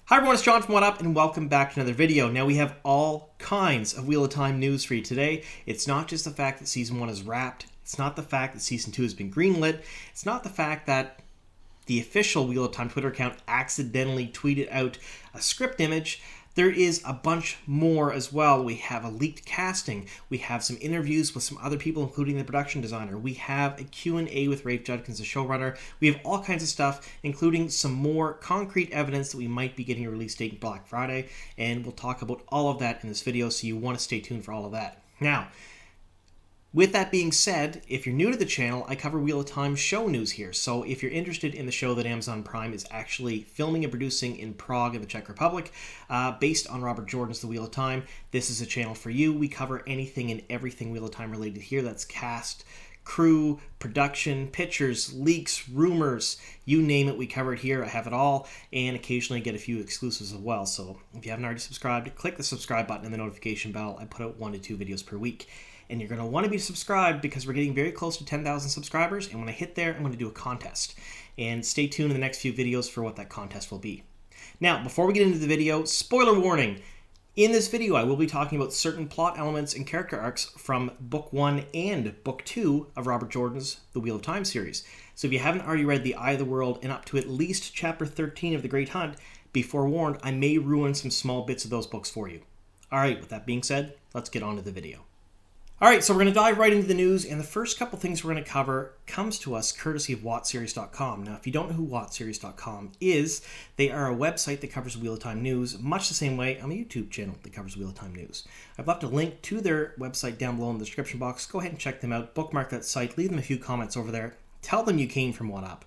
Hi everyone, it's John from What Up, and welcome back to another video. Now we have all kinds of Wheel of Time news for you today. It's not just the fact that Season 1 is wrapped. It's not the fact that Season 2 has been greenlit. It's not the fact that the official Wheel of Time Twitter account accidentally tweeted out a script image. There is a bunch more as well. We have a leaked casting. We have some interviews with some other people, including the production designer. We have a Q&A with Rafe, the showrunner. We have all kinds of stuff, including some more concrete evidence that we might be getting a release date in Black Friday. And we'll talk about all of that in this video, so you want to stay tuned for all of that. Now, with that being said, if you're new to the channel, I cover Wheel of Time show news here. So if you're interested in the show that Amazon Prime is actually filming and producing in Prague in the Czech Republic, based on Robert Jordan's The Wheel of Time, this is a channel for you. We cover anything and everything Wheel of Time related here. That's cast, crew, production, pictures, leaks, rumors, you name it, we cover it here. I have it all, and occasionally get a few exclusives as well. So if you haven't already subscribed, click the subscribe button and the notification bell. I put out 1 to 2 videos per week. And you're going to want to be subscribed because we're getting very close to 10,000 subscribers. And when I hit there, I'm going to do a contest. And stay tuned in the next few videos for what that contest will be. Now, before we get into the video, spoiler warning. In this video, I will be talking about certain plot elements and character arcs from Book 1 and Book 2 of Robert Jordan's The Wheel of Time series. So if you haven't already read The Eye of the World and up to at least Chapter 13 of The Great Hunt, be forewarned, I may ruin some small bits of those books for you. Alright, with that being said, let's get on to the video. Alright, so we're going to dive right into the news, and the first couple things we're going to cover comes to us courtesy of WatSeries.com. Now, if you don't know who WatSeries.com is, they are a website that covers Wheel of Time news, much the same way I'm a YouTube channel that covers Wheel of Time news. I've left a link to their website down below in the description box. Go ahead and check them out, bookmark that site, leave them a few comments over there. Tell them you came from What Up.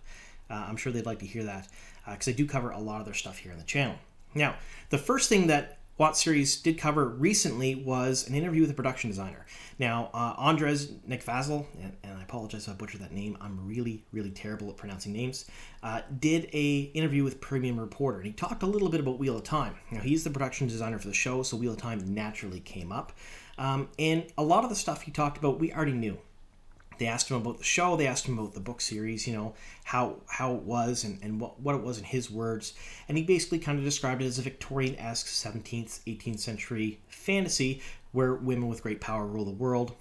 I'm sure they'd like to hear that, because I do cover a lot of their stuff here on the channel. Now, the first thing that WatSeries did cover recently was an interview with a production designer. Now, Andres Nekvazel, and I apologize if I butchered that name, I'm really, really terrible at pronouncing names, did a interview with Premium Reporter, and he talked a little bit about Wheel of Time. Now, he's the production designer for the show, so Wheel of Time naturally came up. And a lot of the stuff he talked about, we already knew. They asked him about the show, they asked him about the book series, you know, how it was and what it was in his words. And he basically kind of described it as a Victorian-esque 17th, 18th century fantasy where women with great power rule the world.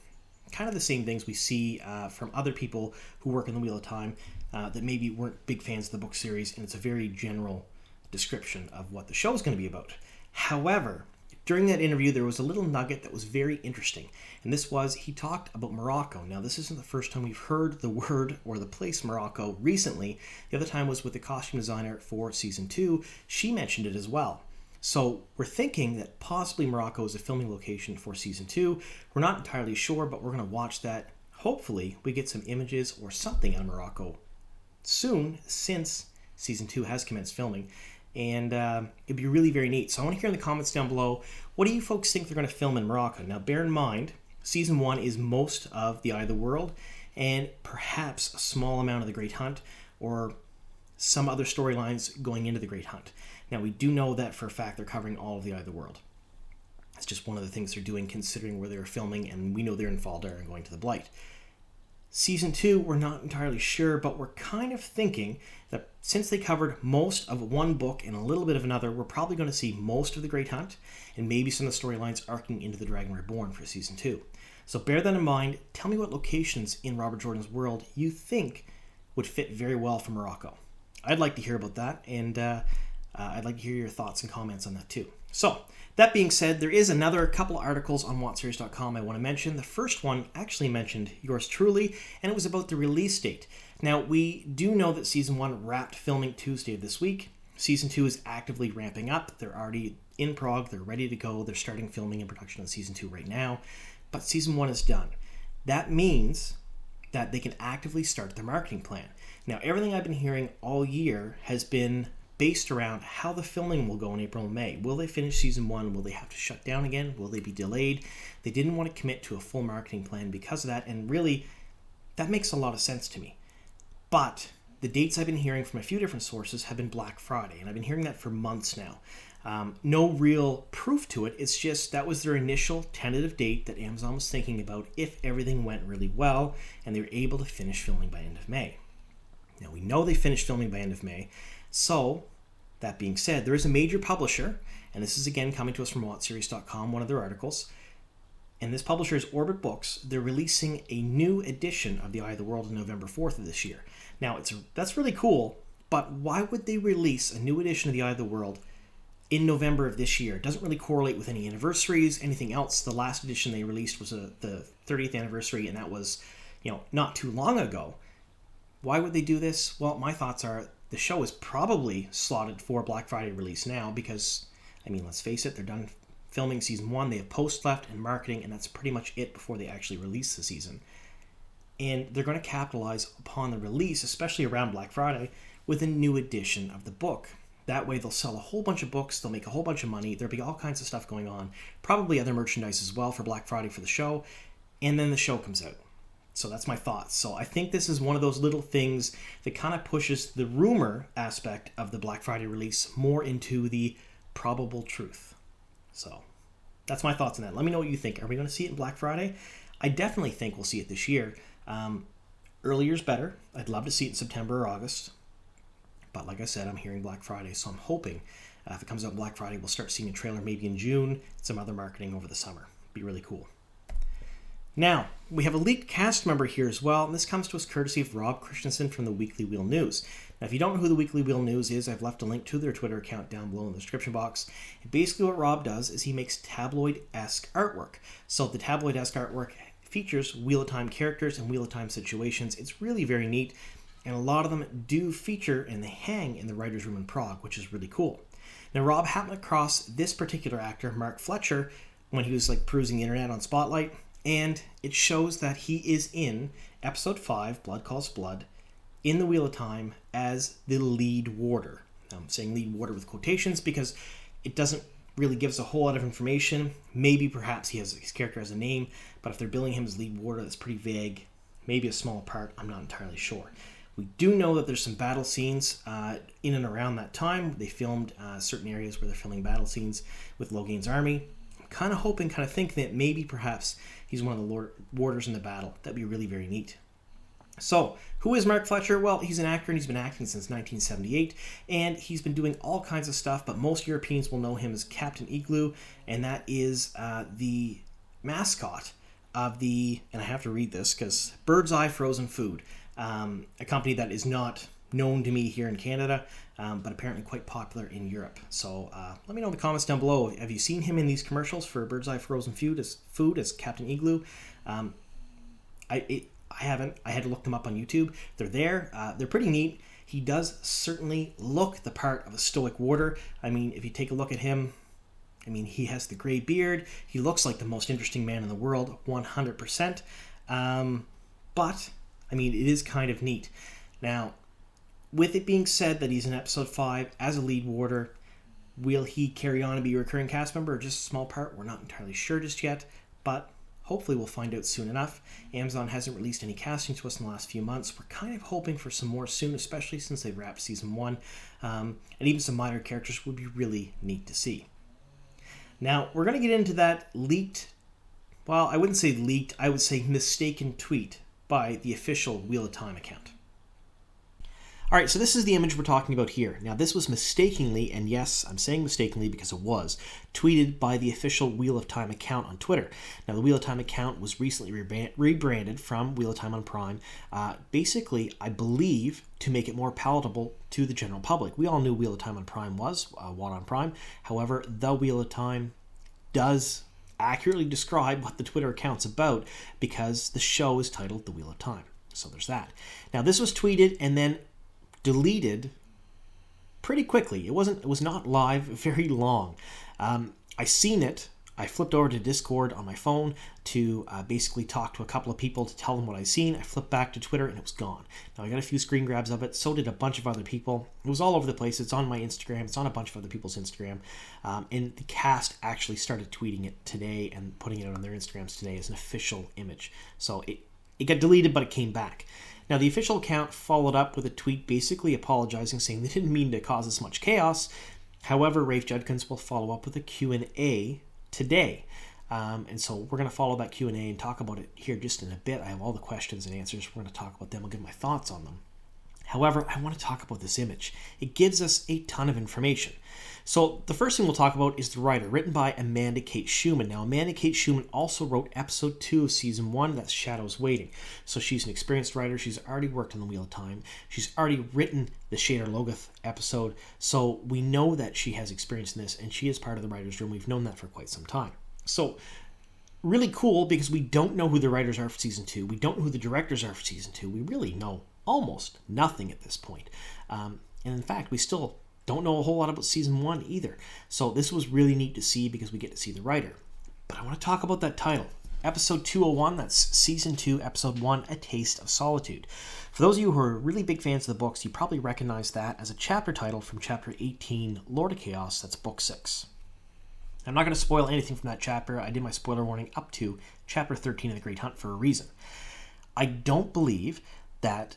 Kind of the same things we see from other people who work in the Wheel of Time that maybe weren't big fans of the book series, and it's a very general description of what the show is going to be about. However, during that interview, there was a little nugget that was very interesting, and this was he talked about Morocco. Now, this isn't the first time we've heard the word or the place Morocco recently. The other time was with the costume designer for Season 2. She mentioned it as well. So we're thinking that possibly Morocco is a filming location for Season 2. We're not entirely sure, but we're going to watch that. Hopefully, we get some images or something on Morocco soon, since Season 2 has commenced filming. And it'd be really very neat. So I want to hear in the comments down below, what do you folks think they're going to film in Morocco? Now, bear in mind, Season 1 is most of The Eye of the World, and perhaps a small amount of The Great Hunt, or some other storylines going into The Great Hunt. Now, we do know that for a fact they're covering all of The Eye of the World. It's just one of the things they're doing, considering where they're filming, and we know they're in Faldar and going to the Blight. Season 2, we're not entirely sure, but we're kind of thinking that since they covered most of one book and a little bit of another, we're probably going to see most of The Great Hunt and maybe some of the storylines arcing into The Dragon Reborn for Season 2. So bear that in mind. Tell me what locations in Robert Jordan's world you think would fit very well for Morocco. I'd like to hear about that, and I'd like to hear your thoughts and comments on that too. So, that being said, there is another couple articles on WatSeries.com I want to mention. The first one actually mentioned yours truly, and it was about the release date. Now, we do know that Season 1 wrapped filming Tuesday of this week. Season 2 is actively ramping up. They're already in Prague. They're ready to go. They're starting filming and production on Season 2 right now. But Season 1 is done. That means that they can actively start their marketing plan. Now, everything I've been hearing all year has been based around how the filming will go in April and May. Will they finish Season 1? Will they have to shut down again? Will they be delayed? They didn't want to commit to a full marketing plan because of that, and really, that makes a lot of sense to me. But the dates I've been hearing from a few different sources have been Black Friday, and I've been hearing that for months now. No real proof to it. It's just that was their initial tentative date that Amazon was thinking about if everything went really well and they were able to finish filming by end of May. Now, we know they finished filming by end of May, so That being said, there is a major publisher, and this is again coming to us from WatchSeries.com, one of their articles, and this publisher is Orbit Books. They're releasing a new edition of The Eye of the World on November 4th of this year. Now, that's really cool, but why would they release a new edition of The Eye of the World in November of this year? It doesn't really correlate with any anniversaries, anything else. The last edition they released was the 30th anniversary, and that was, not too long ago. Why would they do this? Well, my thoughts are the show is probably slotted for Black Friday release now because, let's face it, they're done filming season 1, they have post left and marketing, and that's pretty much it before they actually release the season. And they're going to capitalize upon the release, especially around Black Friday, with a new edition of the book. That way they'll sell a whole bunch of books, they'll make a whole bunch of money, there'll be all kinds of stuff going on, probably other merchandise as well for Black Friday for the show, and then the show comes out. So that's my thoughts. So I think this is one of those little things that kind of pushes the rumor aspect of the Black Friday release more into the probable truth. So that's my thoughts on that. Let me know what you think. Are we going to see it in Black Friday? I definitely think we'll see it this year. Earlier is better. I'd love to see it in September or August. But like I said, I'm hearing Black Friday, so I'm hoping if it comes out Black Friday, we'll start seeing a trailer maybe in June, some other marketing over the summer. Be really cool. Now, we have a leaked cast member here as well, and this comes to us courtesy of Rob Christensen from the Weekly Wheel News. Now, if you don't know who the Weekly Wheel News is, I've left a link to their Twitter account down below in the description box. And basically what Rob does is he makes tabloid-esque artwork. So the tabloid-esque artwork features Wheel of Time characters and Wheel of Time situations. It's really very neat, and a lot of them do feature and they hang in the writer's room in Prague, which is really cool. Now, Rob happened across this particular actor, Mark Fletcher, when he was perusing the internet on Spotlight, and it shows that he is in episode 5, Blood Calls Blood, in the Wheel of Time as the lead warder. Now, I'm saying lead warder with quotations because it doesn't really give us a whole lot of information. Maybe perhaps his character has a name, but if they're billing him as lead warder, that's pretty vague. Maybe a small part, I'm not entirely sure. We do know that there's some battle scenes in and around that time. They filmed certain areas where they're filming battle scenes with Logain's army. I'm kind of hoping, thinking that maybe perhaps he's one of the warders in the battle. That'd be really very neat. So, who is Mark Fletcher? Well, he's an actor and he's been acting since 1978, and he's been doing all kinds of stuff, but most Europeans will know him as Captain Igloo, and that is the mascot of the, and I have to read this because Bird's Eye Frozen Food, a company that is not known to me here in Canada, but apparently quite popular in Europe. So let me know in the comments down below. Have you seen him in these commercials for Bird's Eye Frozen Food as Captain Igloo? I haven't. I had to look them up on YouTube. They're there. They're pretty neat. He does certainly look the part of a stoic warder. If you take a look at him, he has the gray beard. He looks like the most interesting man in the world, 100%. But, it is kind of neat. Now, with it being said that he's in episode 5 as a lead warder, will he carry on and be a recurring cast member or just a small part? We're not entirely sure just yet, but hopefully we'll find out soon enough. Amazon hasn't released any casting to us in the last few months. We're kind of hoping for some more soon, especially since they've wrapped season 1. And even some minor characters would be really neat to see. Now, we're going to get into that leaked, well, I wouldn't say leaked, I would say mistaken tweet by the official Wheel of Time account. All right, so this is the image we're talking about here. Now, this was mistakenly, and yes, I'm saying mistakenly because it was, tweeted by the official Wheel of Time account on Twitter. Now, the Wheel of Time account was recently rebranded from Wheel of Time on Prime, basically, I believe, to make it more palatable to the general public. We all knew Wheel of Time on Prime was what on Prime. However, the Wheel of Time does accurately describe what the Twitter account's about because the show is titled The Wheel of Time. So there's that. Now, this was tweeted and then deleted pretty quickly. It was not live very long. I seen it. I flipped over to Discord on my phone to basically talk to a couple of people to tell them what I seen. I flipped back to Twitter and it was gone. Now I got a few screen grabs of it. So did a bunch of other people. It was all over the place. It's on my Instagram. It's on a bunch of other people's Instagram. And the cast actually started tweeting it today and putting it on their Instagrams today as an official image. So it got deleted, but it came back. Now, the official account followed up with a tweet basically apologizing, saying they didn't mean to cause as much chaos. However, Rafe Judkins will follow up with a Q&A today. And so we're going to follow that Q&A and talk about it here just in a bit. I have all the questions and answers. We're going to talk about them. I'll give my thoughts on them. However, I want to talk about this image. It gives us a ton of information. So the first thing we'll talk about is the writer, written by Amanda Kate Schumann. Now, Amanda Kate Schumann also wrote episode 2 of season 1, that's Shadows Waiting. So she's an experienced writer. She's already worked on the Wheel of Time. She's already written the Shader Logoth episode. So we know that she has experience in this, and she is part of the writer's room. We've known that for quite some time. So really cool, because we don't know who the writers are for season 2. We don't know who the directors are for season 2. We really know almost nothing at this point. And in fact, we still don't know a whole lot about season 1 either. So this was really neat to see because we get to see the writer. But I want to talk about that title. Episode 201, that's season 2, episode 1, A Taste of Solitude. For those of you who are really big fans of the books, you probably recognize that as a chapter title from chapter 18, Lord of Chaos, that's book 6. I'm not going to spoil anything from that chapter. I did my spoiler warning up to chapter 13 of The Great Hunt for a reason. I don't believe that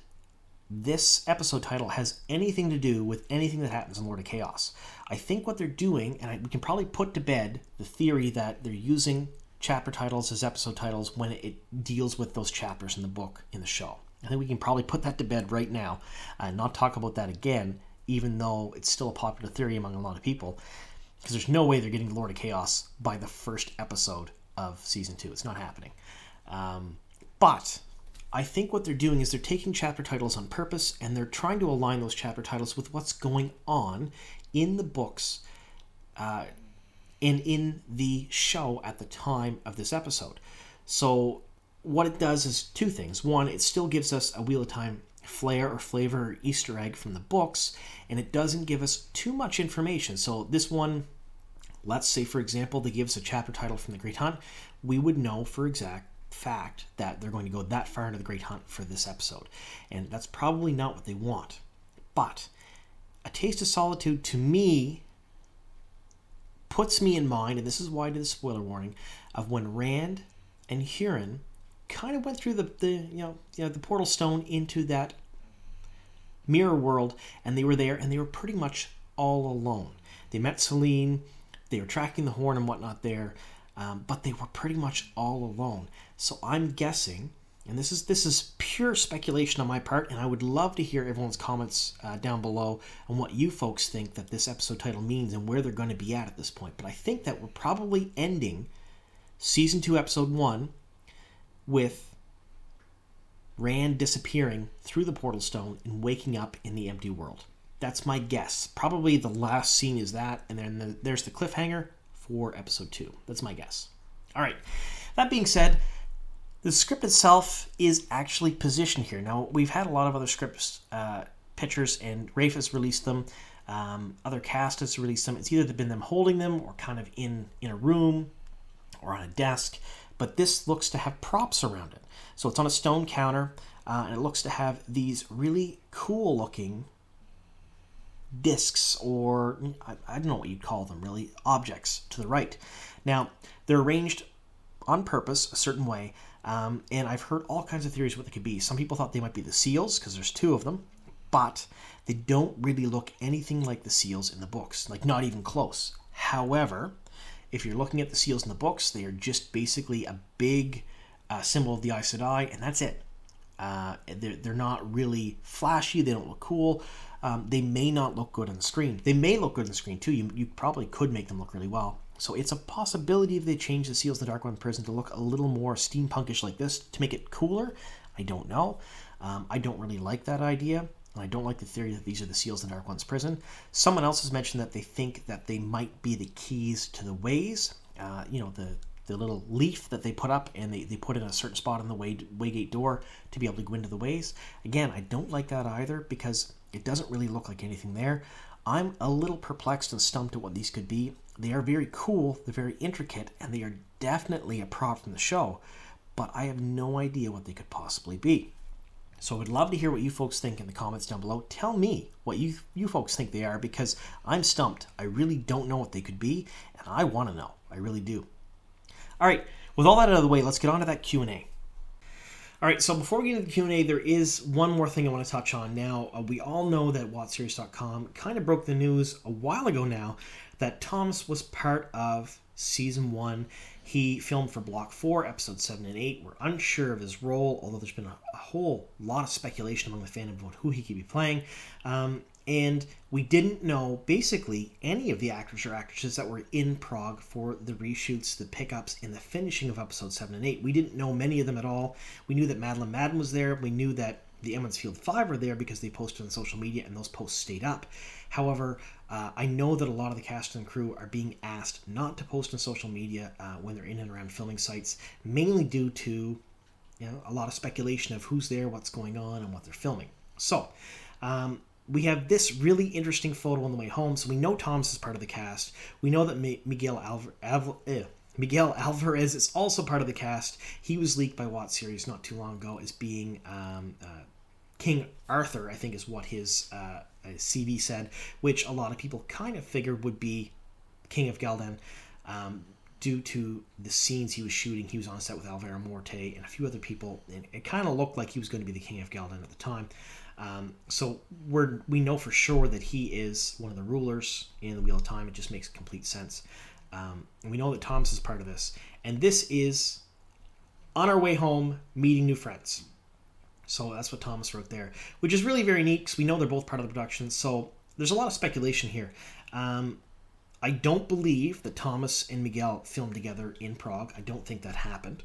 this episode title has anything to do with anything that happens in Lord of Chaos. I think what they're doing, and we can probably put to bed the theory that they're using chapter titles as episode titles when it deals with those chapters in the book, in the show. I think we can probably put that to bed right now and not talk about that again, even though it's still a popular theory among a lot of people, because there's no way they're getting Lord of Chaos by the first episode of season 2. It's not happening. But I think what they're doing is they're taking chapter titles on purpose, and they're trying to align those chapter titles with what's going on in the books and in the show at the time of this episode. So what it does is two things. One, it still gives us a Wheel of Time flair or flavor or Easter egg from the books, and it doesn't give us too much information. So this one, let's say, for example, they give us a chapter title from The Great Hunt. We would know for exact fact that they're going to go that far into the Great Hunt for this episode, and that's probably not what they want. But A Taste of Solitude, to me, puts me in mind, and this is why I did the spoiler warning, of when Rand and Huron kind of went through the portal stone into that mirror world, and they were there, and they were pretty much all alone. They met Selene, they were tracking the horn and whatnot there, but they were pretty much all alone. So I'm guessing, and this is pure speculation on my part, and I would love to hear everyone's comments down below on what you folks think that this episode title means and where they're going to be at this point. But I think that we're probably ending season 2, episode 1 with Rand disappearing through the portal stone and waking up in the empty world. That's my guess. Probably the last scene is that, and then there's the cliffhanger for episode 2. That's my guess. All right. That being said, the script itself is actually positioned here. Now, we've had a lot of other scripts, pictures, and Rafe has released them. Other cast has released them. It's either been them holding them or kind of in a room or on a desk. But this looks to have props around it. So it's on a stone counter, and it looks to have these really cool-looking discs, or I don't know what you'd call them, really, objects to the right. Now, they're arranged on purpose a certain way, and I've heard all kinds of theories what they could be. Some people thought they might be the seals, because there's 2 of them, but they don't really look anything like the seals in the books, like not even close. However, if you're looking at the seals in the books, they are just basically a big symbol of the Aes Sedai, and that's it. They're not really flashy. They don't look cool. They may not look good on the screen. They may look good on the screen too. You probably could make them look really well. So it's a possibility if they change the seals in the Dark One prison to look a little more steampunkish like this to make it cooler. I don't know. I don't really like that idea. And I don't like the theory that these are the seals in Dark One's prison. Someone else has mentioned that they think that they might be the keys to the ways. The little leaf that they put up, and they put in a certain spot on the waygate door to be able to go into the ways. Again, I don't like that either because it doesn't really look like anything there. I'm a little perplexed and stumped at what these could be. They are very cool, they're very intricate, and they are definitely a prop from the show, but I have no idea what they could possibly be. So I would love to hear what you folks think in the comments down below. Tell me what you folks think they are, because I'm stumped. I really don't know what they could be, and I want to know. I really do. All right, with all that out of the way, let's get on to that Q&A. All right, so before we get into the Q&A, there is one more thing I want to touch on. Now, we all know that WhatSeries.com kind of broke the news a while ago now that Thomas was part of Season 1. He filmed for Block 4, Episodes 7 and 8. We're unsure of his role, although there's been a whole lot of speculation among the fandom about who he could be playing. And we didn't know, basically, any of the actors or actresses that were in Prague for the reshoots, the pickups, and the finishing of Episodes 7 and 8. We didn't know many of them at all. We knew that Madeline Madden was there. We knew that the Emmons Field 5 were there because they posted on social media, and those posts stayed up. However, I know that a lot of the cast and crew are being asked not to post on social media when they're in and around filming sites, mainly due to a lot of speculation of who's there, what's going on, and what they're filming. So, we have this really interesting photo on the way home. So we know Thomas is part of the cast. We know that Miguel Alvarez is also part of the cast. He was leaked by WhatSeries not too long ago as being King Arthur, I think is what his CV said, which a lot of people kind of figured would be King of Gelden. Due to the scenes he was shooting, he was on set with Alvaro Morte and a few other people, and it kind of looked like he was going to be the King of Gelden at the time. So we know for sure that he is one of the rulers in the Wheel of Time. It just makes complete sense. And we know that Thomas is part of this. And this is on our way home, meeting new friends. So that's what Thomas wrote there, which is really very neat because we know they're both part of the production. So there's a lot of speculation here. I don't believe that Thomas and Miguel filmed together in Prague. I don't think that happened.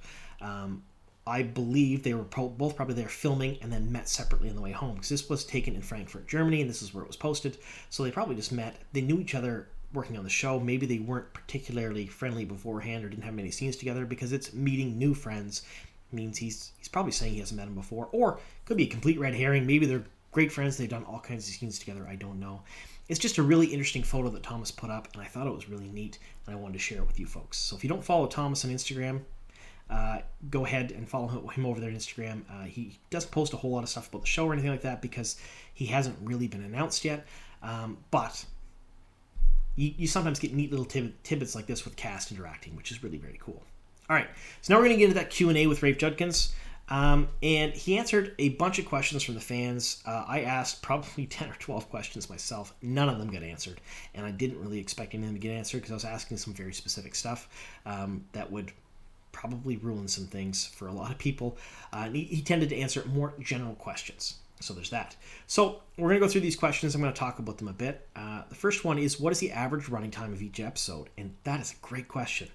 I believe they were both probably there filming and then met separately on the way home because this was taken in Frankfurt, Germany, and this is where it was posted. So they probably just met. They knew each other working on the show. Maybe they weren't particularly friendly beforehand or didn't have many scenes together because it's meeting new friends. It means he's probably saying he hasn't met them before, or could be a complete red herring. Maybe they're great friends. They've done all kinds of scenes together. I don't know. It's just a really interesting photo that Thomas put up, and I thought it was really neat, and I wanted to share it with you folks. So if you don't follow Thomas on Instagram, go ahead and follow him over there on Instagram. He doesn't post a whole lot of stuff about the show or anything like that because he hasn't really been announced yet. But you sometimes get neat little tidbits like this with cast interacting, which is really very cool. All right, so now we're going to get into that Q&A with Rafe Judkins. And he answered a bunch of questions from the fans. I asked probably 10 or 12 questions myself. None of them got answered. And I didn't really expect any of them to get answered because I was asking some very specific stuff that would probably ruin some things for a lot of people. He tended to answer more general questions. So there's that. So we're going to go through these questions. I'm going to talk about them a bit. The first one is, what is the average running time of each episode? And that is a great question.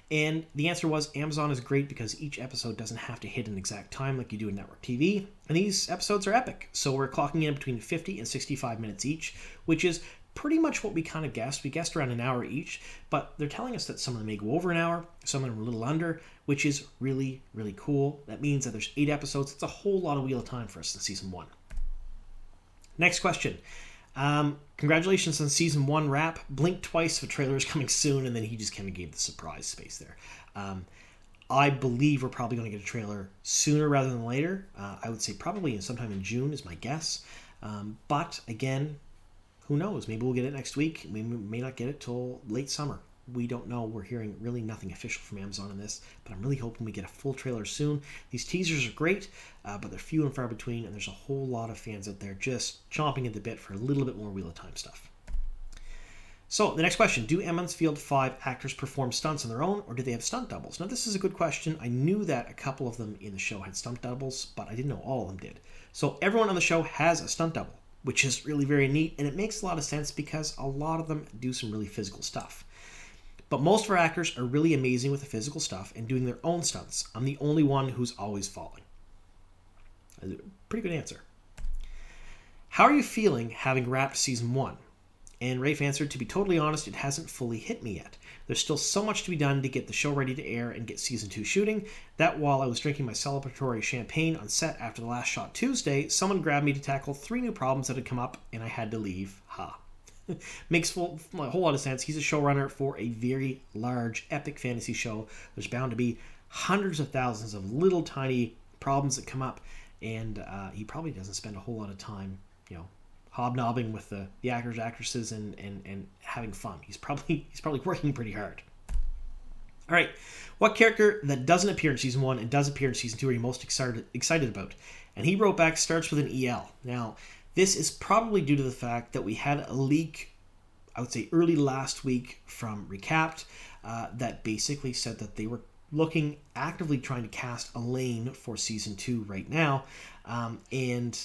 And the answer was Amazon is great because each episode doesn't have to hit an exact time like you do in network TV. And these episodes are epic. So we're clocking in between 50 and 65 minutes each, which is pretty much what we kind of guessed. We guessed around an hour each, but they're telling us that some of them may go over an hour, some of them are a little under, which is really, really cool. That means that there's 8 episodes. It's a whole lot of Wheel of Time for us in Season 1. Next question. Congratulations on Season 1 wrap. Blink twice if a trailer is coming soon, and then he just kind of gave the surprise space there. I believe we're probably going to get a trailer sooner rather than later. I would say probably sometime in June is my guess. But again, who knows? Maybe we'll get it next week. We may not get it till late summer. We don't know. We're hearing really nothing official from Amazon on this, but I'm really hoping we get a full trailer soon. These teasers are great, but they're few and far between, and there's a whole lot of fans out there just chomping at the bit for a little bit more Wheel of Time stuff. So, the next question. Do Emmons Field 5 actors perform stunts on their own, or do they have stunt doubles? Now, this is a good question. I knew that a couple of them in the show had stunt doubles, but I didn't know all of them did. So, everyone on the show has a stunt double, which is really very neat, and it makes a lot of sense because a lot of them do some really physical stuff. But most of our actors are really amazing with the physical stuff and doing their own stunts. I'm the only one who's always falling. Pretty good answer. How are you feeling having wrapped Season 1? And Rafe answered, to be totally honest, it hasn't fully hit me yet. There's still so much to be done to get the show ready to air and get Season 2 shooting, that while I was drinking my celebratory champagne on set after the last shot Tuesday, someone grabbed me to tackle 3 new problems that had come up, and I had to leave. Ha. Makes a whole lot of sense. He's a showrunner for a very large, epic fantasy show. There's bound to be hundreds of thousands of little tiny problems that come up, and he probably doesn't spend a whole lot of time, hobnobbing with the actors, actresses, and having fun. He's probably working pretty hard. All right, what character that doesn't appear in Season 1 and does appear in Season 2 are you most excited about? And he wrote back, starts with an EL. Now, this is probably due to the fact that we had a leak, I would say early last week from Recapped, that basically said that they were looking, actively trying to cast Elaine for Season 2 right now. And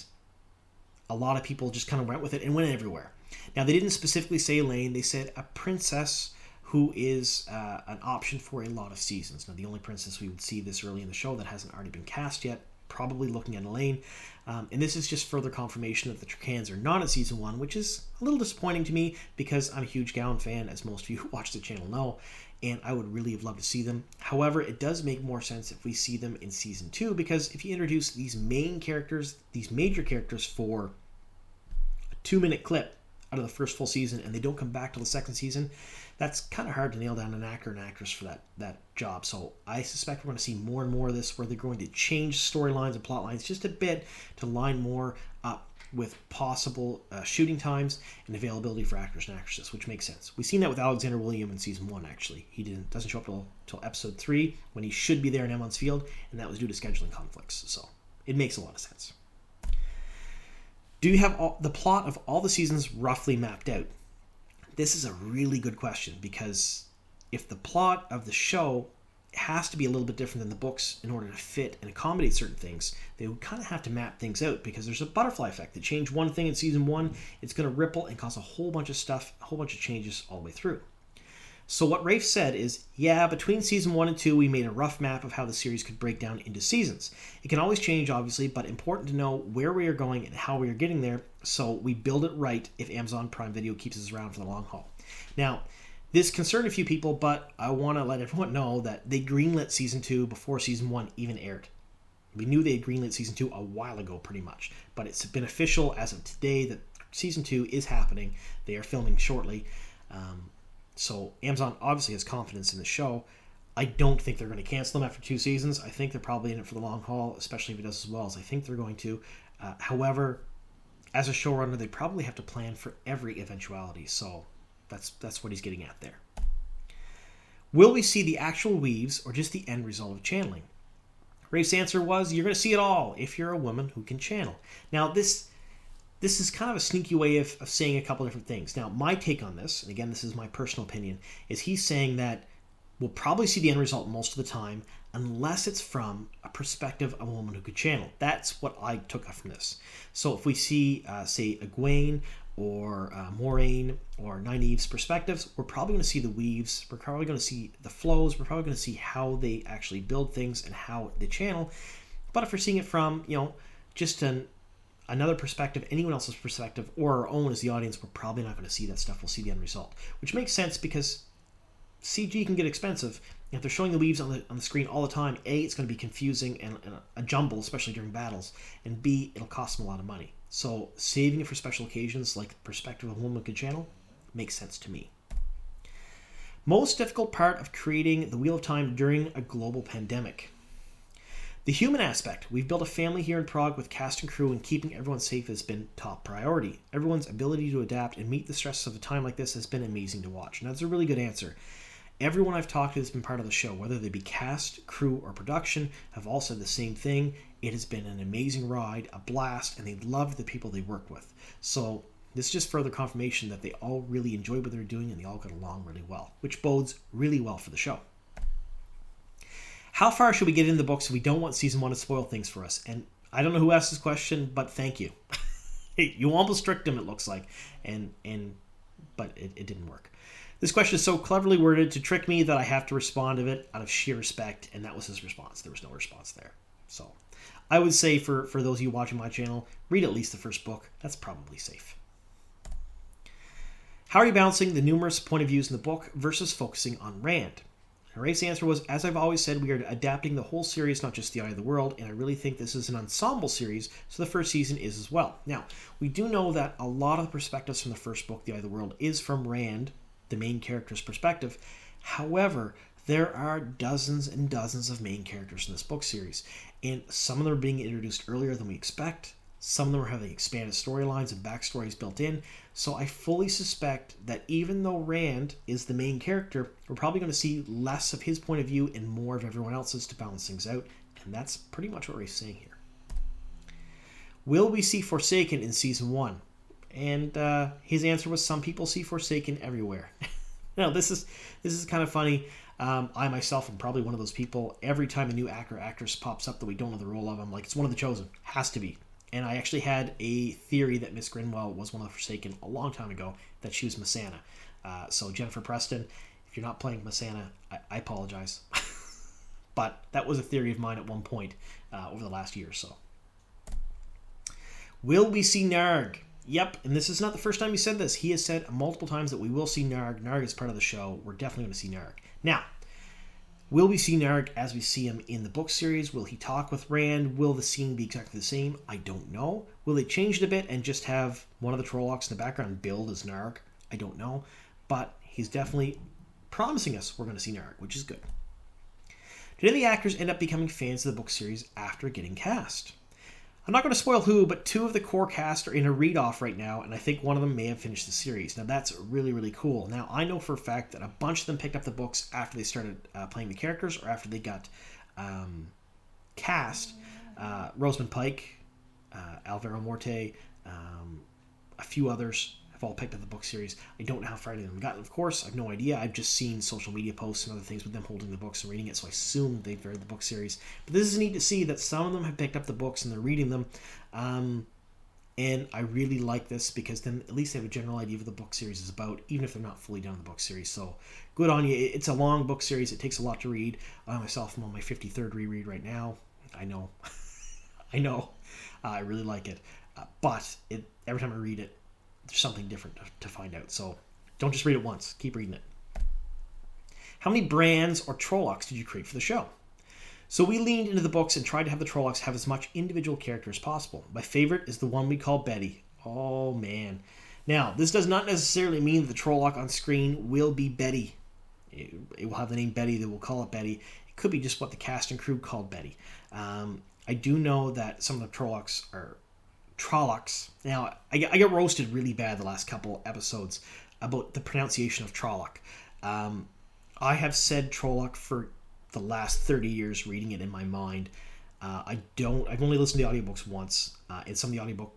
a lot of people just kind of went with it and went everywhere. Now, they didn't specifically say Elaine. They said a princess who is an option for a lot of seasons. Now, the only princess we would see this early in the show that hasn't already been cast yet, probably looking at Elaine. And this is just further confirmation that the Tracans are not in Season 1, which is a little disappointing to me because I'm a huge Gowan fan, as most of you who watch the channel know, and I would really have loved to see them. However, it does make more sense if we see them in Season 2, because if you introduce these main characters, these major characters, for a 2-minute clip out of the first full season and they don't come back till the second season, that's kind of hard to nail down an actor and actress for that job. So I suspect we're going to see more and more of this, where they're going to change storylines and plot lines just a bit to line more up with possible shooting times and availability for actors and actresses, which makes sense. We've seen that with Alexander William in Season 1, actually. He doesn't show up till Episode 3, when he should be there in Emond's Field, and that was due to scheduling conflicts. So it makes a lot of sense. Do you have the plot of all the seasons roughly mapped out? This is a really good question, because if the plot of the show has to be a little bit different than the books in order to fit and accommodate certain things, they would kind of have to map things out, because there's a butterfly effect. They change one thing in Season 1, it's going to ripple and cause a whole bunch of stuff, a whole bunch of changes all the way through. So what Rafe said is, yeah, between Season 1 and 2, we made a rough map of how the series could break down into seasons. It can always change, obviously, but important to know where we are going and how we are getting there, so we build it right if Amazon Prime Video keeps us around for the long haul. Now, this concerned a few people, but I want to let everyone know that they greenlit Season 2 before Season 1 even aired. We knew they had greenlit Season 2 a while ago, pretty much, but it's been official as of today that Season 2 is happening. They are filming shortly. So Amazon obviously has confidence in the show. I don't think they're going to cancel them after 2 seasons. I think they're probably in it for the long haul, especially if it does as well as I think they're going to. However, as a showrunner, they probably have to plan for every eventuality. So that's what he's getting at there. Will we see the actual weaves or just the end result of channeling? Rafe's answer was, you're going to see it all if you're a woman who can channel. Now, this is kind of a sneaky way of saying a couple different things. Now, my take on this, and again, this is my personal opinion, is he's saying that we'll probably see the end result most of the time unless it's from a perspective of a woman who could channel. That's what I took from this. So if we see, say, Egwene or Moraine or Nynaeve's perspectives, we're probably going to see the weaves, we're probably going to see the flows, we're probably going to see how they actually build things and how they channel. But if we're seeing it from, just another perspective, anyone else's perspective, or our own as the audience, we're probably not going to see that stuff. We'll see the end result, which makes sense because CG can get expensive. If they're showing the weaves on the screen all the time, A, it's going to be confusing and a jumble, especially during battles, and B, it'll cost them a lot of money. So saving it for special occasions like the perspective of a woman could channel makes sense to me. Most difficult part of creating the Wheel of Time during a global pandemic. The human aspect. We've built a family here in Prague with cast and crew, and keeping everyone safe has been top priority. Everyone's ability to adapt and meet the stresses of a time like this has been amazing to watch. And that's a really good answer. Everyone I've talked to that's been part of the show, whether they be cast, crew, or production, have all said the same thing. It has been an amazing ride, a blast, and they loved the people they worked with. So this is just further confirmation that they all really enjoy what they're doing and they all got along really well, which bodes really well for the show. How far should we get in the books if we don't want Season 1 to spoil things for us? And I don't know who asked this question, but thank you. You almost tricked him, it looks like, but it didn't work. This question is so cleverly worded to trick me that I have to respond to it out of sheer respect, and that was his response. There was no response there. So I would say for those of you watching my channel, read at least the first book. That's probably safe. How are you balancing the numerous point of views in the book versus focusing on Rand? And Rafe's answer was, as I've always said, we are adapting the whole series, not just The Eye of the World, and I really think this is an ensemble series, so the first season is as well. Now, we do know that a lot of the perspectives from the first book, The Eye of the World, is from Rand, the main character's perspective. However, there are dozens and dozens of main characters in this book series, and some of them are being introduced earlier than we expect. Some of them are having expanded storylines and backstories built in. So I fully suspect that even though Rand is the main character, we're probably going to see less of his point of view and more of everyone else's to balance things out. And that's pretty much what Rafe's saying here. Will we see Forsaken in Season 1? And his answer was, some people see Forsaken everywhere. Now, this is kind of funny. I myself am probably one of those people. Every time a new actor or actress pops up that we don't know the role of, I'm like, it's one of the chosen. Has to be. And I actually had a theory that Miss Grinwell was one of the Forsaken a long time ago, that she was Missana. So Jennifer Preston, if you're not playing Missana, I apologize. But that was a theory of mine at one point over the last year or so. Will we see Narg? Yep, and this is not the first time he said this. He has said multiple times that we will see Narg. Narg is part of the show. We're definitely going to see Narg. Now, will we see Narg as we see him in the book series? Will he talk with Rand? Will the scene be exactly the same? I don't know. Will they change it a bit and just have one of the Trollocs in the background build as Narg? I don't know. But he's definitely promising us we're going to see Narg, which is good. Did any of the actors end up becoming fans of the book series after getting cast? I'm not going to spoil who, but 2 of the core cast are in a read-off right now, and I think one of them may have finished the series. Now, that's really, really cool. Now, I know for a fact that a bunch of them picked up the books after they started playing the characters or after they got cast. Rosamund Pike, Alvaro Morte, a few others have all picked up the book series. I don't know how far any of them got, of course. I have no idea. I've just seen social media posts and other things with them holding the books and reading it, so I assume they've read the book series. But this is neat to see that some of them have picked up the books and they're reading them. And I really like this because then at least they have a general idea of what the book series is about, even if they're not fully done the book series. So good on you. It's a long book series. It takes a lot to read. I myself am on my 53rd reread right now. I know. I know. I really like it. But every time I read it, there's something different to find out. So don't just read it once. Keep reading it. How many brands or Trollocs did you create for the show? So we leaned into the books and tried to have the Trollocs have as much individual character as possible. My favorite is the one we call Betty. Oh, man. Now, this does not necessarily mean that the Trolloc on screen will be Betty. It will have the name Betty. They will call it Betty. It could be just what the cast and crew called Betty. I do know that some of the Trollocs are Trollocs. Now, I got roasted really bad the last couple episodes about the pronunciation of Trolloc. I have said Trolloc for the last 30 years, reading it in my mind. I've only listened to the audiobooks once, and some of the audiobook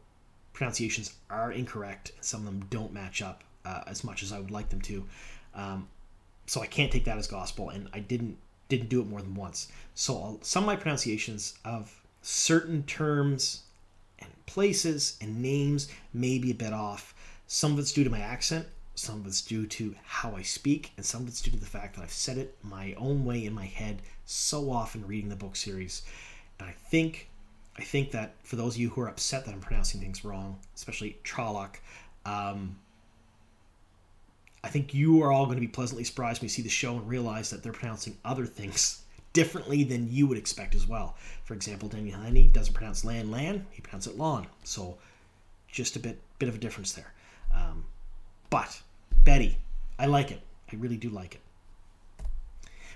pronunciations are incorrect, and some of them don't match up as much as I would like them to. So I can't take that as gospel, and I didn't do it more than once. So some of my pronunciations of certain terms and places and names may be a bit off. Some of it's due to my accent, some of it's due to how I speak, and some of it's due to the fact that I've said it my own way in my head so often reading the book series. And I think that for those of you who are upset that I'm pronouncing things wrong, especially Trolloc, I think you are all going to be pleasantly surprised when you see the show and realize that they're pronouncing other things differently than you would expect as well. For example, Daniel Haney doesn't pronounce lan, he pronounces it lawn. So just a bit of a difference there. But Betty, I like it. I really do like it.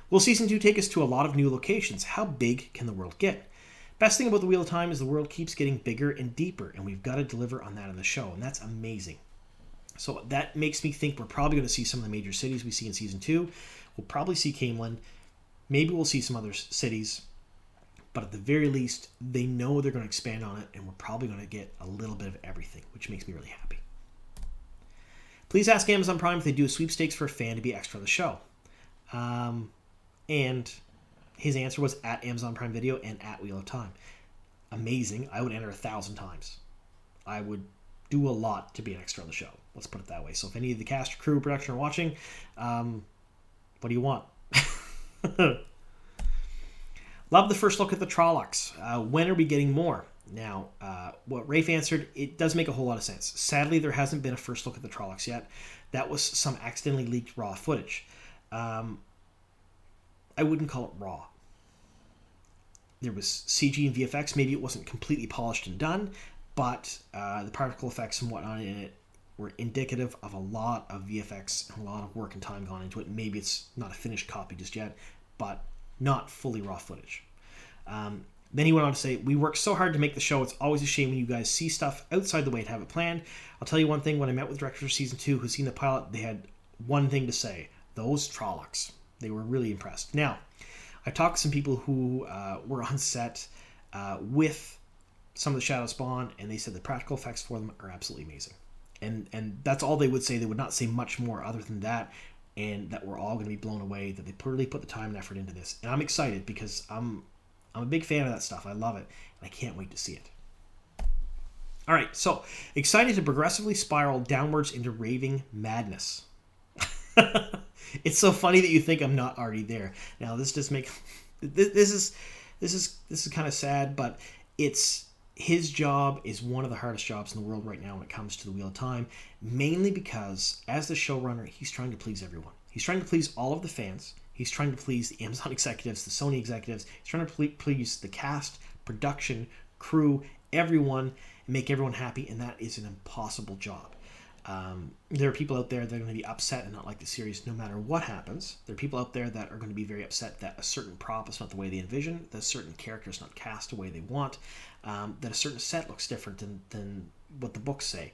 Will Season 2 take us to a lot of new locations? How big can the world get? Best thing about the Wheel of Time is the world keeps getting bigger and deeper, and we've got to deliver on that in the show, and that's amazing. So that makes me think we're probably going to see some of the major cities we see in Season 2. We'll probably see Camelin. Maybe we'll see some other cities. But at the very least, they know they're going to expand on it, and we're probably going to get a little bit of everything, which makes me really happy. Please ask Amazon Prime if they do a sweepstakes for a fan to be extra on the show. And his answer was at Amazon Prime Video and at Wheel of Time. Amazing. I would enter 1,000 times. I would do a lot to be an extra on the show. Let's put it that way. So if any of the cast, crew, production are watching, what do you want? Love the first look at the Trollocs. When are we getting more? Now, what Rafe answered, it does make a whole lot of sense. Sadly, there hasn't been a first look at the Trollocs yet. That was some accidentally leaked raw footage. I wouldn't call it raw. There was CG and VFX. Maybe it wasn't completely polished and done, but the particle effects and whatnot in it were indicative of a lot of VFX and a lot of work and time gone into it. Maybe it's not a finished copy just yet, but not fully raw footage. Then he went on to say, "We worked so hard to make the show. It's always a shame when you guys see stuff outside the way to have it planned. I'll tell you one thing, when I met with directors for season 2 who've seen the pilot, they had one thing to say. Those Trollocs." They were really impressed. Now, I talked to some people who were on set with some of the Shadow Spawn, and they said the practical effects for them are absolutely amazing. And that's all they would say. They would not say much more other than that, and that we're all going to be blown away, that they really put the time and effort into this. And I'm excited because I'm a big fan of that stuff. I love it, and I can't wait to see it. All right, so excited to progressively spiral downwards into raving madness. It's so funny that you think I'm not already there. Now this is kind of sad, but his job is one of the hardest jobs in the world right now when it comes to the Wheel of Time, mainly because as the showrunner, he's trying to please everyone. He's trying to please all of the fans. He's trying to please the Amazon executives, the Sony executives. He's trying to please the cast, production, crew, everyone, and make everyone happy, and that is an impossible job. There are people out there that are going to be upset and not like the series no matter what happens. There are people out there that are going to be very upset that a certain prop is not the way they envision, that a certain character is not cast the way they want, that a certain set looks different than what the books say.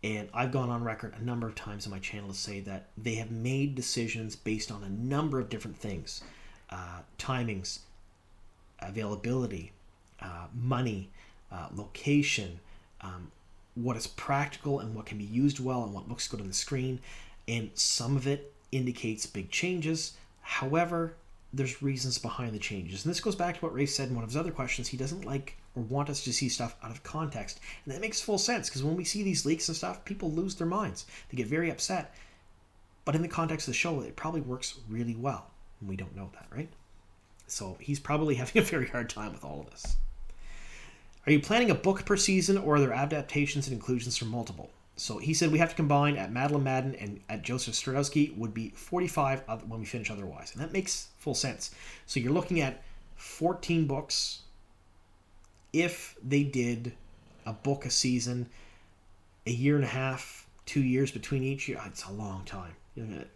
And I've gone on record a number of times on my channel to say that they have made decisions based on a number of different things. Timings, availability, money, location, what is practical and what can be used well and what looks good on the screen. And some of it indicates big changes. However, there's reasons behind the changes. And this goes back to what Rafe said in one of his other questions. He doesn't like or want us to see stuff out of context. And that makes full sense, because when we see these leaks and stuff, people lose their minds. They get very upset. But in the context of the show, it probably works really well. And we don't know that, right? So he's probably having a very hard time with all of this. Are you planning a book per season, or are there adaptations and inclusions from multiple? So he said we have to combine at Madeline Madden and at Joseph Stradowski would be 45 when we finish otherwise. And that makes full sense. So you're looking at 14 books. If they did a book a season, a year and a half, 2 years between each year, it's a long time.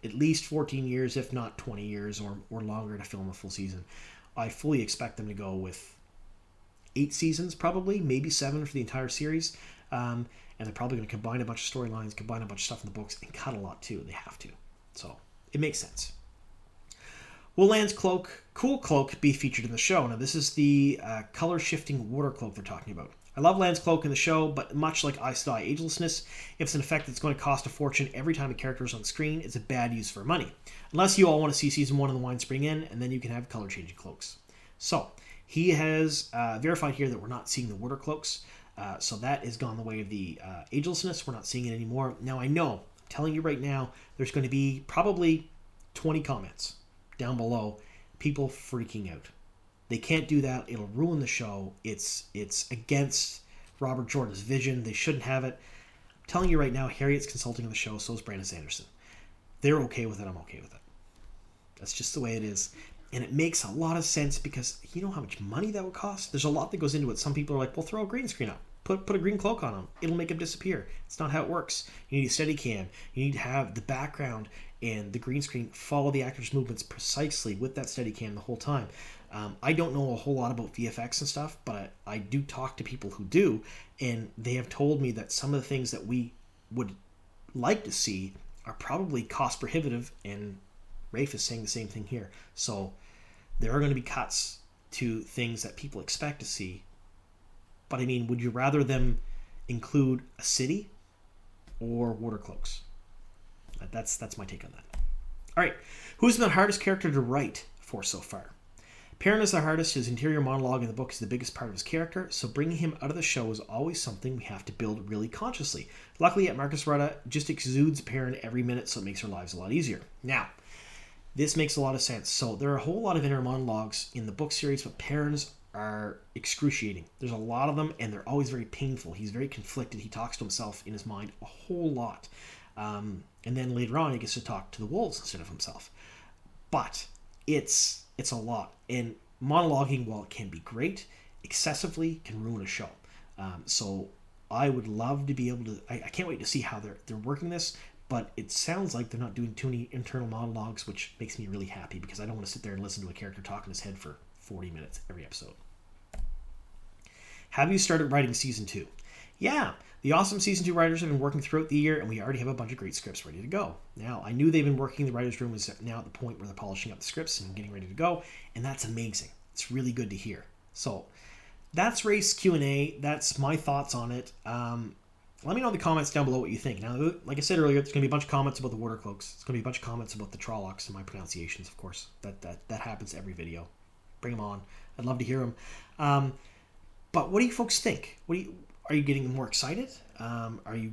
At least 14 years, if not 20 years or longer to film a full season. I fully expect them to go with 8 seasons, probably, maybe 7 for the entire series. And they're probably going to combine a bunch of storylines, combine a bunch of stuff in the books, and cut a lot too. They have to. So it makes sense. Will Lan's cool cloak be featured in the show? Now, this is the color-shifting water cloak they're talking about. I love Lan's cloak in the show, but much like Aes Sedai Agelessness, if it's an effect that's going to cost a fortune every time a character is on screen, it's a bad use for money. Unless you all want to see Season 1 of the Wine Spring Inn, and then you can have color-changing cloaks. So, he has verified here that we're not seeing the water cloaks. So that has gone the way of the agelessness. We're not seeing it anymore. Now, I know, I'm telling you right now, there's going to be probably 20 comments down below, people freaking out. They can't do that. It'll ruin the show. It's against Robert Jordan's vision. They shouldn't have it. I'm telling you right now, Harriet's consulting on the show, so is Brandon Sanderson. They're okay with it. I'm okay with it. That's just the way it is. And it makes a lot of sense because you know how much money that would cost? There's a lot that goes into it. Some people are like, well, throw a green screen up. Put a green cloak on them. It'll make them disappear. It's not how it works. You need a steady cam. You need to have the background and the green screen follow the actor's movements precisely with that steady cam the whole time. I don't know a whole lot about VFX and stuff, but I do talk to people who do, and they have told me that some of the things that we would like to see are probably cost prohibitive, and Rafe is saying the same thing here. So there are going to be cuts to things that people expect to see. But I mean, would you rather them include a city or water cloaks? That's my take on that. All right, who's been the hardest character to write for so far? Perrin is the hardest. His interior monologue in the book is the biggest part of his character, so bringing him out of the show is always something we have to build really consciously. Luckily, at Marcus Rutta just exudes Perrin every minute, so it makes our lives a lot easier. Now, this makes a lot of sense. So there are a whole lot of inner monologues in the book series, but Perrin's are excruciating. There's a lot of them, and they're always very painful. He's very conflicted. He talks to himself in his mind a whole lot. And then later on, he gets to talk to the wolves instead of himself. But it's a lot. And monologuing, while it can be great, excessively can ruin a show. So I would love to be able to... I can't wait to see how they're working this, but it sounds like they're not doing too many internal monologues, which makes me really happy because I don't want to sit there and listen to a character talk in his head for 40 minutes every episode. Have you started writing season 2? Yeah, the awesome season 2 writers have been working throughout the year, and we already have a bunch of great scripts ready to go. Now, I knew they've been working. The writer's room is now at the point where they're polishing up the scripts and getting ready to go, and that's amazing. It's really good to hear. So that's Rafe's Q&A. That's my thoughts on it. Let me know in the comments down below what you think. Now, like I said earlier, there's going to be a bunch of comments about the water cloaks. There's going to be a bunch of comments about the Trollocs and my pronunciations, of course. That happens every video. Bring them on. I'd love to hear them. But what do you folks think? Are you getting more excited? Are you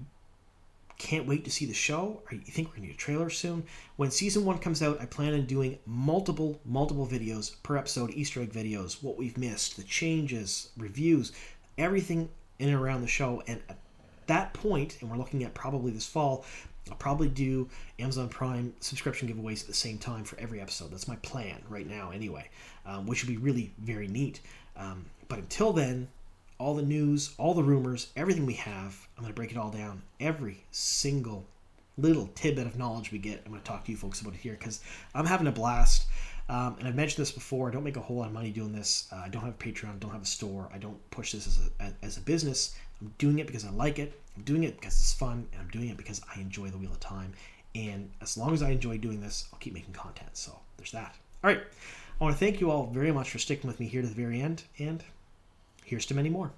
can't wait to see the show? You think we're going to get a trailer soon? When season 1 comes out, I plan on doing multiple videos per episode, Easter egg videos, what we've missed, the changes, reviews, everything in and around the show. And at that point, and we're looking at probably this fall, I'll probably do Amazon Prime subscription giveaways at the same time for every episode. That's my plan right now anyway, which would be really very neat. But until then, all the news, all the rumors, everything we have, I'm going to break it all down. Every single little tidbit of knowledge we get, I'm going to talk to you folks about it here because I'm having a blast. And I've mentioned this before. I don't make a whole lot of money doing this. I don't have a Patreon. I don't have a store. I don't push this as a business. I'm doing it because I like it. I'm doing it because it's fun. And I'm doing it because I enjoy the Wheel of Time. And as long as I enjoy doing this, I'll keep making content. So there's that. All right. I want to thank you all very much for sticking with me here to the very end. And here's to many more.